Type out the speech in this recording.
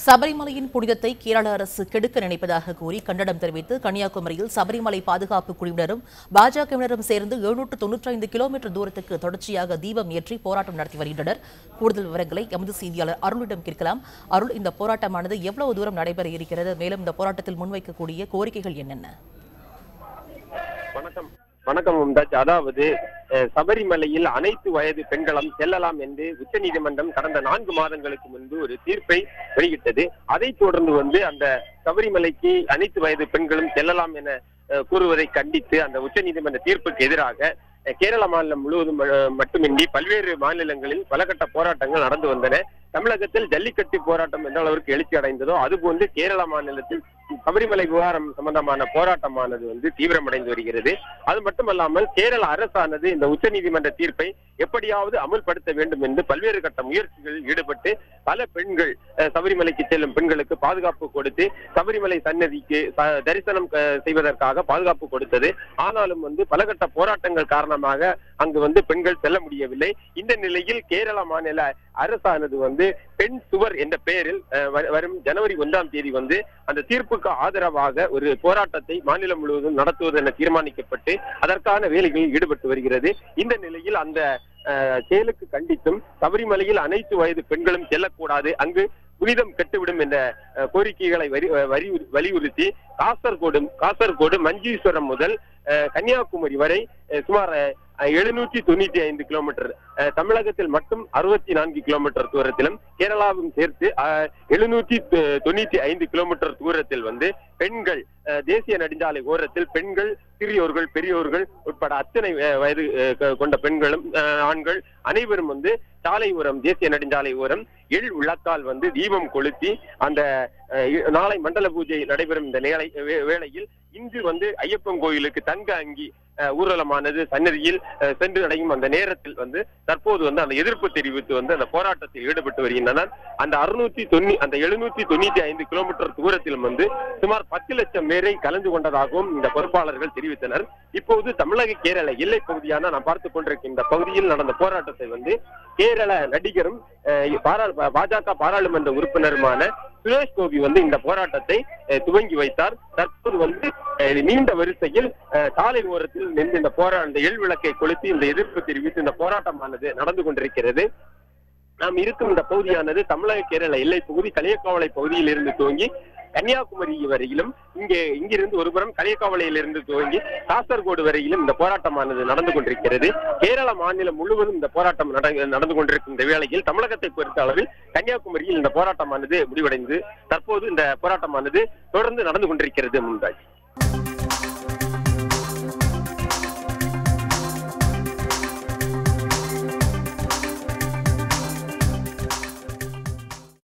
சபரிமலையின் புனிதத்தை கேரள அரசு கெடுக்க நினைப்பதாக கூறி கண்டனம் தெரிவித்து கன்னியாகுமரியில் சபரிமலை பாதுகாப்பு குழுவினரும் பாஜகவினரும் சேர்ந்து 795 கிலோமீட்டர் தூரத்துக்கு தொடர்ச்சியாக தீபம் ஏற்றி போராட்டம் நடத்தி வருகின்றனர். கூடுதல் விவரங்களை எமது செய்தியாளர் அருளிடம் கேட்கலாம். அருள், இந்த போராட்டமானது எவ்வளவு தூரம் நடைபெற இருக்கிறது? மேலும் இந்த போராட்டத்தில் முன்வைக்கக்கூடிய கோரிக்கைகள் என்னென்ன? வணக்கம் மும்தாஜ். அதாவது சபரிமலையில் அனைத்து வயது பெண்களும் செல்லலாம் என்று உச்சநீதிமன்றம் கடந்த 4 மாதங்களுக்கு முன்பு ஒரு தீர்ப்பை வெளியிட்டது. அதைத் தொடர்ந்து அந்த சபரிமலைக்கு அனைத்து வயது பெண்களும் செல்லலாம் என கூறுவதை கண்டித்து அந்த உச்சநீதிமன்ற தீர்ப்புக்கு எதிராக கேரள மாநிலம் முழுவதும் மட்டுமின்றி பல்வேறு மாநிலங்களில் பலகட்ட போராட்டங்கள் நடந்து வந்தன. தமிழகத்தில் ஜல்லிக்கட்டு போராட்டம் எந்த அளவிற்கு எழுச்சி அடைந்ததோ அதுபோன்று கேரள மாநிலத்தில் சபரிமலை விவகாரம் சம்பந்தமான போராட்டமானது தீவிரமடைந்து வருகிறது. அது மட்டுமல்லாமல் கேரள அரசானது இந்த உச்சநீதிமன்ற தீர்ப்பை எப்படியாவது அமுல்படுத்த வேண்டும் என்று பல்வேறு கட்ட முயற்சிகளில் ஈடுபட்டு பல பெண்கள் சபரிமலைக்கு செல்லும் பெண்களுக்கு பாதுகாப்பு கொடுத்து சபரிமலை சன்னதிக்கு தரிசனம் செய்வதற்காக பாதுகாப்பு கொடுத்தது. ஆனாலும் பலகட்ட போராட்டங்கள் காரணமாக அங்கு பெண்கள் செல்ல முடியவில்லை. இந்த நிலையில் கேரள மாநில அரசானது பெண் சுவர் என்ற பெயரில் வரும் ஜனவரி 1ஆம் தேதி அந்த தீர்ப்புக்கு ஆதரவாக ஒரு போராட்டத்தை மாநிலம் முழுவதும் நடத்துவது என தீர்மானிக்கப்பட்டு அதற்கான வேலைகளில் ஈடுபட்டு வருகிறது. இந்த நிலையில் அந்த செயலுக்கு கண்டித்தும் சபரிமலையில் அனைத்து வயது பெண்களும் செல்லக்கூடாது, அங்கு புனிதம் கெட்டுவிடும் என்ற கோரிக்கைகளை வலியுறுத்தி காசர்கோடு மஞ்சீஸ்வரம் முதல் கன்னியாகுமரி வரை சுமார் 795 கிலோமீட்டர், தமிழகத்தில் மட்டும் 64 கிலோமீட்டர் தூரத்திலும் கேரளாவும் சேர்த்து 795 கிலோமீட்டர் தூரத்தில் பெண்கள் தேசிய நெடுஞ்சாலை ஓரத்தில் பெண்கள், சிறியோர்கள், பெரியோர்கள் உட்பட அத்தனை வயது கொண்ட பெண்களும் ஆண்கள் அனைவரும் சாலை ஓரம், தேசிய நெடுஞ்சாலை ஓரம் எள் விளக்கால் தீபம் கொளுத்தி அந்த நாளை மண்டல பூஜை நடைபெறும் இந்த வேளையில் இன்று ஐயப்பன் கோயிலுக்கு தங்க அங்கி ஊர்வலமானது சன்னதியில் சென்று அடையும் அந்த நேரத்தில் தற்போது அந்த எதிர்ப்பு தெரிவித்து அந்த போராட்டத்தில் ஈடுபட்டு வருகின்றனர். அந்த 795 கிலோமீட்டர் தூரத்திலும் சுமார் 10 லட்சம் பேரை கலந்து கொண்டதாகவும் இந்த பொறுப்பாளர்கள் தெரிவித்தனர். இப்போது தமிழக கேரள எல்லை பகுதியான நாம் பார்த்துக் கொண்டிருக்கும் இந்த பகுதியில் நடந்த போராட்டத்தை கேரள நடிகரும் பாஜக பாராளுமன்ற உறுப்பினருமான சுரேஷ் கோபி இந்த போராட்டத்தை துவங்கி வைத்தார். தற்போது நீண்ட வரிசையில் சாலை ஓரத்தில் நின்று இந்த எள் விளக்கை கொளுத்தி இந்த எதிர்ப்பு தெரிவித்து இந்த போராட்டமானது நடந்து கொண்டிருக்கிறது. நாம் இருக்கும் இந்த பகுதியானது தமிழக கேரள எல்லை பகுதி களியக்காவளை பகுதியில் இருந்து துவங்கி கன்னியாகுமரி வரையிலும் இங்கிருந்து ஒருபுறம் களியக்காவளையில் இருந்து துவங்கி காசர்கோடு வரையிலும் இந்த போராட்டமானது நடந்து கொண்டிருக்கிறது. கேரள மாநிலம் முழுவதும் இந்த போராட்டம் நடந்து கொண்டிருக்கும் இந்த வேளையில் தமிழகத்தை பொறுத்த அளவில் கன்னியாகுமரியில் இந்த போராட்டமானது முடிவடைந்து தற்போது இந்த போராட்டமானது தொடர்ந்து நடந்து கொண்டிருக்கிறது. மும்தாஜ்.